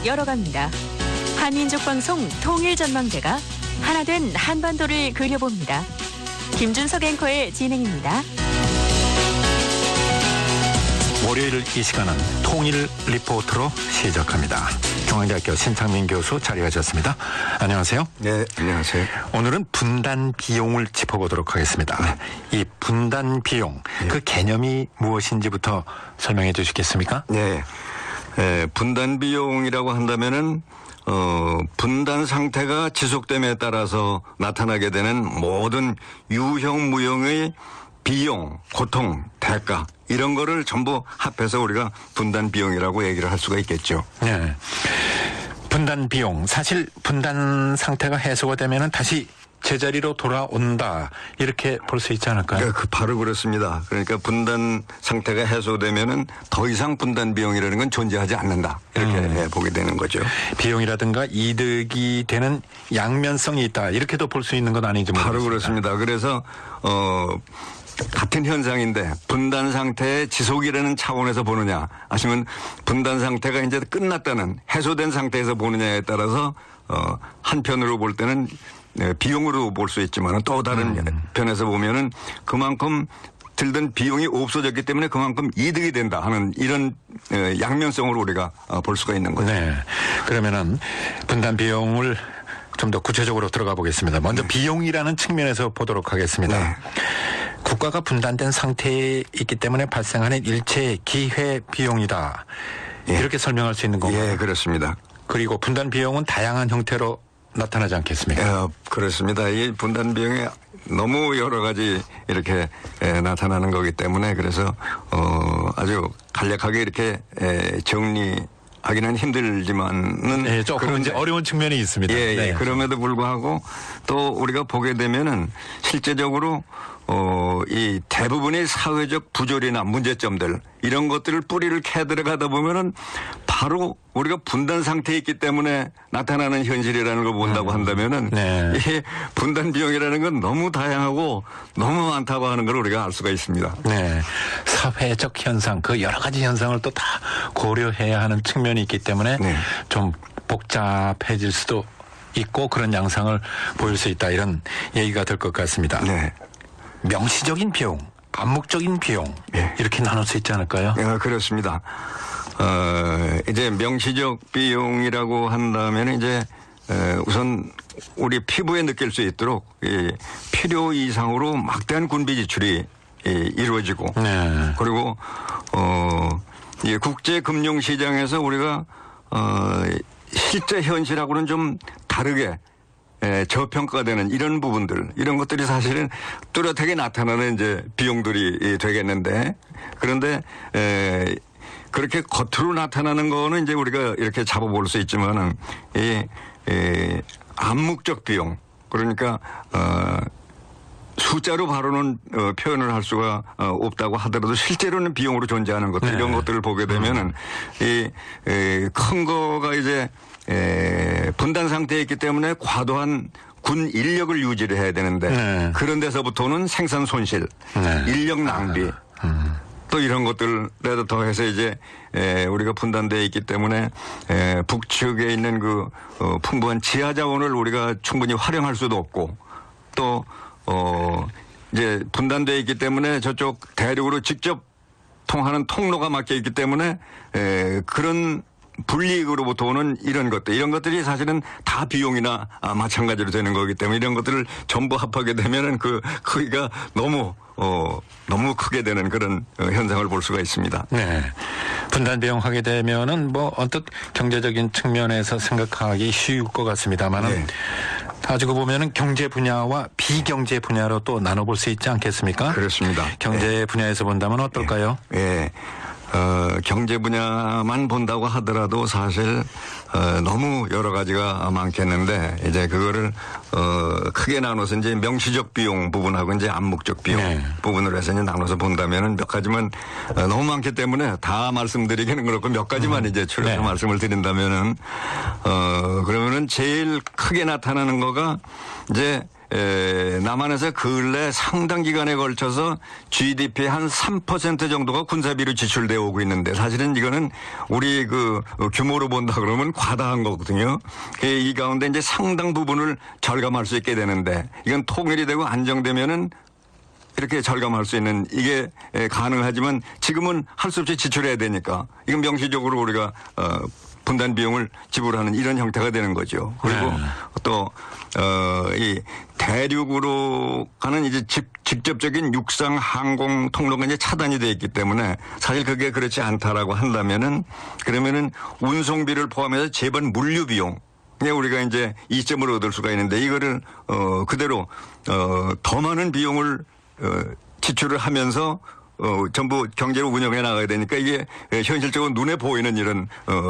열어갑니다. 한민족 방송 통일전망대가 하나된 한반도를 그려봅니다. 김준석 앵커의 진행입니다. 월요일 이 시간은 통일 리포트로 시작합니다. 중앙대학교 신창민 교수 자리해 주셨습니다. 안녕하세요. 네, 안녕하세요. 오늘은 분단 비용을 짚어보도록 하겠습니다. 이 분단 비용, 그 개념이 무엇인지부터 설명해 주시겠습니까? 네, 분단 비용이라고 한다면은 분단 상태가 지속됨에 따라서 나타나게 되는 모든 유형 무형의 비용, 고통, 대가 이런 거를 전부 합해서 우리가 분단 비용이라고 얘기를 할 수가 있겠죠. 네. 분단 비용, 사실 분단 상태가 해소가 되면은 다시 제자리로 돌아온다 이렇게 볼 수 있지 않을까요? 바로 그렇습니다. 그러니까 분단 상태가 해소되면은 더 이상 분단 비용이라는 건 존재하지 않는다 이렇게 보게 되는 거죠. 비용이라든가 이득이 되는 양면성이 있다 이렇게도 볼 수 있는 건 아닌지 모르겠습니다. 바로 그렇습니다. 그래서 같은 현상인데 분단 상태의 지속이라는 차원에서 보느냐 아니면 분단 상태가 이제 끝났다는 해소된 상태에서 보느냐에 따라서 한편으로 볼 때는 비용으로 볼 수 있지만 또 다른 편에서 보면은 그만큼 들던 비용이 없어졌기 때문에 그만큼 이득이 된다 하는 이런 양면성으로 우리가 볼 수가 있는 거죠. 네. 그러면은 분단 비용을 좀 더 구체적으로 들어가 보겠습니다. 먼저 비용이라는 측면에서 보도록 하겠습니다. 네. 국가가 분단된 상태에 있기 때문에 발생하는 일체 기회 비용이다. 이렇게 설명할 수 있는 건가요? 예, 그렇습니다. 그리고 분단 비용은 다양한 형태로 나타나지 않겠습니까? 그렇습니다. 이 분단 비용이 너무 여러 가지 이렇게 나타나는 거기 때문에 그래서 아주 간략하게 이렇게 정리하기는 힘들지만은 네, 조금 이제 어려운 측면이 있습니다. 예, 네. 그럼에도 불구하고 또 우리가 보게 되면은 실제적으로 이 대부분의 사회적 부조리나 문제점들 이런 것들을 뿌리를 캐 들어가다 보면은 바로 우리가 분단 상태에 있기 때문에 나타나는 현실이라는 걸 본다고 한다면은 네. 이 분단 비용이라는 건 너무 다양하고 너무 많다고 하는 걸 우리가 알 수가 있습니다. 네. 사회적 현상, 그 여러 가지 현상을 또 다 고려해야 하는 측면이 있기 때문에 네. 좀 복잡해질 수도 있고 그런 양상을 보일 수 있다 이런 얘기가 될 것 같습니다. 네. 명시적인 비용, 암묵적인 비용 네. 이렇게 나눌 수 있지 않을까요? 그렇습니다. 이제 명시적 비용이라고 한다면 이제 우선 우리 피부에 느낄 수 있도록 이 필요 이상으로 막대한 군비 지출이 이루어지고 네. 그리고 이 국제 금융 시장에서 우리가 실제 현실하고는 좀 다르게 저평가되는 이런 부분들, 이런 것들이 사실은 뚜렷하게 나타나는 이제 비용들이 되겠는데, 그런데, 그렇게 겉으로 나타나는 거는 이제 우리가 이렇게 잡아볼 수 있지만은, 암묵적 비용, 그러니까, 숫자로 바로는 표현을 할 수가 없다고 하더라도 실제로는 비용으로 존재하는 것들, 이런 것들을 보게 되면은, 큰 거가 이제, 분단 상태에 있기 때문에 과도한 군 인력을 유지를 해야 되는데 그런 데서부터는 생산 손실, 인력 낭비 또 이런 것들에도 더해서 이제 우리가 분단되어 있기 때문에 북측에 있는 그 풍부한 지하 자원을 우리가 충분히 활용할 수도 없고 또 이제 분단되어 있기 때문에 저쪽 대륙으로 직접 통하는 통로가 막혀 있기 때문에 그런 불이익으로부터 오는 이런 것들이 사실은 다 비용이나 마찬가지로 되는 거기 때문에 이런 것들을 전부 합하게 되면은 그 크기가 너무 크게 되는 그런 현상을 볼 수가 있습니다. 네. 분단 비용 하게 되면은 뭐 언뜻 경제적인 측면에서 생각하기 쉬울 것 같습니다만은 네. 가지고 보면은 경제 분야와 비경제 분야로 또 나눠볼 수 있지 않겠습니까? 그렇습니다. 경제 분야에서 본다면 어떨까요? 예. 경제 분야만 본다고 하더라도 사실 너무 여러 가지가 많겠는데 이제 그거를 크게 나눠서 이제 명시적 비용 부분하고 이제 암묵적 비용 부분으로 해서 이제 나눠서 본다면은 몇 가지만 너무 많기 때문에 다 말씀드리기는 그렇고 몇 가지만 이제 추려서 말씀을 드린다면은 그러면은 제일 크게 나타나는 거가 이제 남한에서 근래 상당 기간에 걸쳐서 GDP 한 3% 정도가 군사비로 지출되어 오고 있는데 사실은 이거는 우리 그 규모로 본다 그러면 과다한 거거든요. 이 가운데 이제 상당 부분을 절감할 수 있게 되는데 이건 통일이 되고 안정되면은 이렇게 절감할 수 있는 이게 가능하지만 지금은 할 수 없이 지출해야 되니까 이건 명시적으로 우리가 분단 비용을 지불하는 이런 형태가 되는 거죠. 그리고 또 이 대륙으로 가는 이제 직접적인 육상 항공 통로가 이제 차단이 되어 있기 때문에 사실 그게 그렇지 않다라고 한다면은 그러면은 운송비를 포함해서 재반 물류 비용 우리가 이제 이점을 얻을 수가 있는데 이거를 그대로 더 많은 비용을 지출을 하면서 전부 경제로 운영해 나가야 되니까 이게 현실적으로 눈에 보이는 이런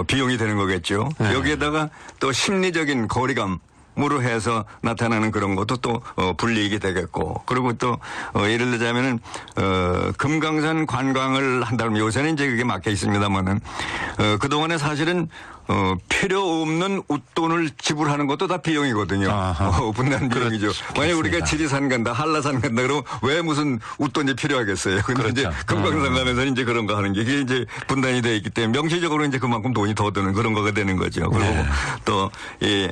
비용이 되는 거겠죠. 여기에다가 또 심리적인 거리감으로 해서 나타나는 그런 것도 또 불리익이 되겠고 그리고 또 예를 들자면은 금강산 관광을 한다면 요새는 이제 그게 막혀 있습니다만은 그동안에 사실은 필요 없는 웃돈을 지불하는 것도 다 비용이거든요. 분단 비용이죠. 만약 우리가 지리산 간다, 한라산 간다, 그러면 왜 무슨 웃돈이 필요하겠어요. 근데 그렇죠. 이제 금강산 가면서는 이제 그런 거 하는 게 이게 이제 분단이 되어 있기 때문에 명시적으로 이제 그만큼 돈이 더 드는 그런 거가 되는 거죠. 그리고 또 이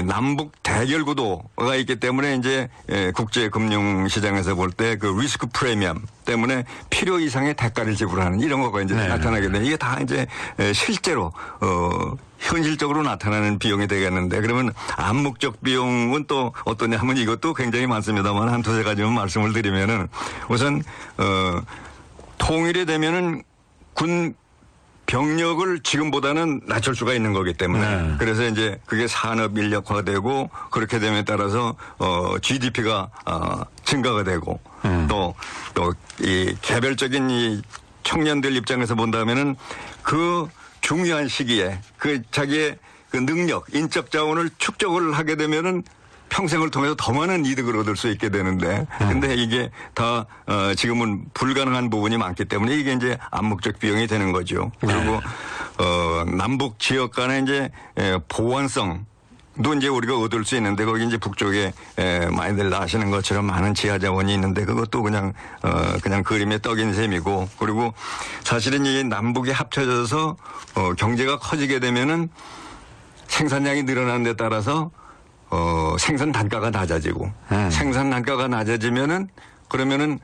남북 대결 구도가 있기 때문에 이제 국제 금융 시장에서 볼 때 그 리스크 프리미엄 때문에 필요 이상의 대가를 지불하는 이런 거가 이제 나타나게 되는 이게 다 이제 실제로 현실적으로 나타나는 비용이 되겠는데 그러면 암묵적 비용은 또 어떠냐 하면 이것도 굉장히 많습니다만 한 두세 가지만 말씀을 드리면은 우선 통일이 되면은 군 병력을 지금보다는 낮출 수가 있는 거기 때문에 그래서 이제 그게 산업 인력화되고 그렇게 됨에 따라서 GDP가 증가가 되고 또 이 개별적인 이 청년들 입장에서 본다면은 그 중요한 시기에 그 자기의 그 능력, 인적 자원을 축적을 하게 되면은 평생을 통해서 더 많은 이득을 얻을 수 있게 되는데 근데 이게 다 지금은 불가능한 부분이 많기 때문에 이게 이제 암묵적 비용이 되는 거죠. 그리고 남북 지역 간에 이제 보완성 도 이제 우리가 얻을 수 있는데 거기 이제 북쪽에 많이들 아시는 것처럼 많은 지하 자원이 있는데 그것도 그냥 그림의 떡인 셈이고 그리고 사실은 이 남북이 합쳐져서 경제가 커지게 되면은 생산량이 늘어나는 데 따라서 생산 단가가 낮아지고 생산 단가가 낮아지면은 그러면은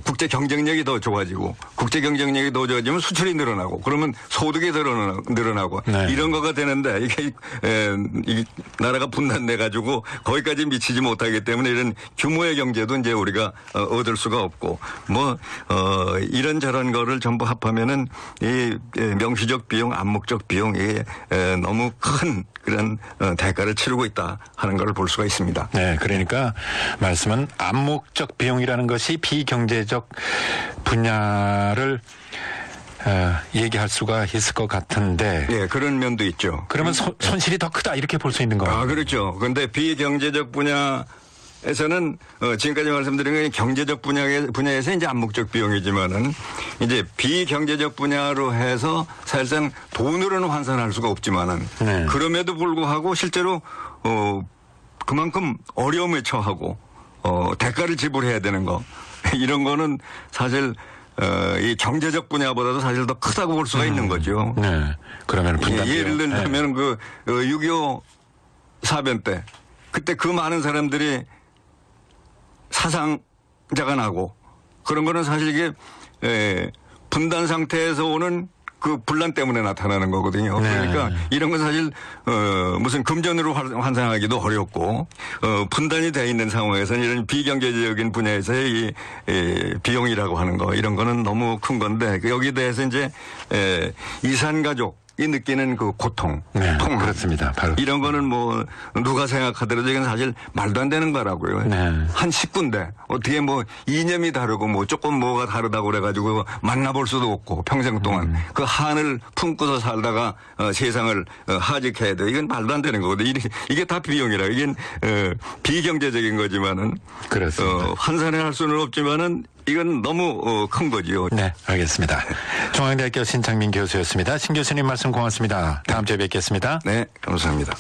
국제 경쟁력이 더 좋아지고 국제 경쟁력이 더 좋아지면 수출이 늘어나고 그러면 소득이 늘어나고 이런 거가 되는데 이게 나라가 분단돼 가지고 거기까지 미치지 못하기 때문에 이런 규모의 경제도 이제 우리가 얻을 수가 없고 뭐 이런저런 거를 전부 합하면은 이 명시적 비용, 암묵적 비용이 너무 큰 그런 대가를 치르고 있다 하는 걸 볼 수가 있습니다. 네, 그러니까 말씀은 암묵적 비용이라는 것이 비경제적 분야를 얘기할 수가 있을 것 같은데. 네, 그런 면도 있죠. 그러면 손실이 더 크다 이렇게 볼 수 있는 거예요. 아, 그렇죠. 그런데 비경제적 분야에서는 지금까지 말씀드린 건 경제적 분야에서 이제 암묵적 비용이지만은 이제 비경제적 분야로 해서 사실상 돈으로는 환산할 수가 없지만은 그럼에도 불구하고 실제로 그만큼 어려움에 처하고 대가를 지불해야 되는 거 이런 거는 사실 이 경제적 분야보다도 사실 더 크다고 볼 수가 있는 거죠. 네. 그러면 분단 예를 들자면 그 6.25 사변 때 그때 그 많은 사람들이 사상자가 나고 그런 거는 사실 이게 분단 상태에서 오는 그 분란 때문에 나타나는 거거든요. 그러니까 이런 건 사실 무슨 금전으로 환산하기도 어렵고 분단이 돼 있는 상황에서는 이런 비경제적인 분야에서의 이 비용이라고 하는 거 이런 거는 너무 큰 건데 여기에 대해서 이제 이산가족 이 느끼는 그 고통, 통합. 그렇습니다. 바로. 이런 거는 뭐 누가 생각하더라도 이건 사실 말도 안 되는 거라고요. 한 식구인데 어떻게 뭐 이념이 다르고 뭐 조금 뭐가 다르다고 그래가지고 만나볼 수도 없고 평생 동안 그 한을 품고서 살다가 세상을 하직해야 돼. 이건 말도 안 되는 거거든요. 이게 다 비용이라. 이게 비경제적인 거지만은 그렇습니다. 환산할 수는 없지만은 이건 너무 큰 거지요. 네, 알겠습니다. 중앙대학교 신창민 교수였습니다. 신 교수님 말씀 고맙습니다. 다음 주에 뵙겠습니다. 네, 감사합니다.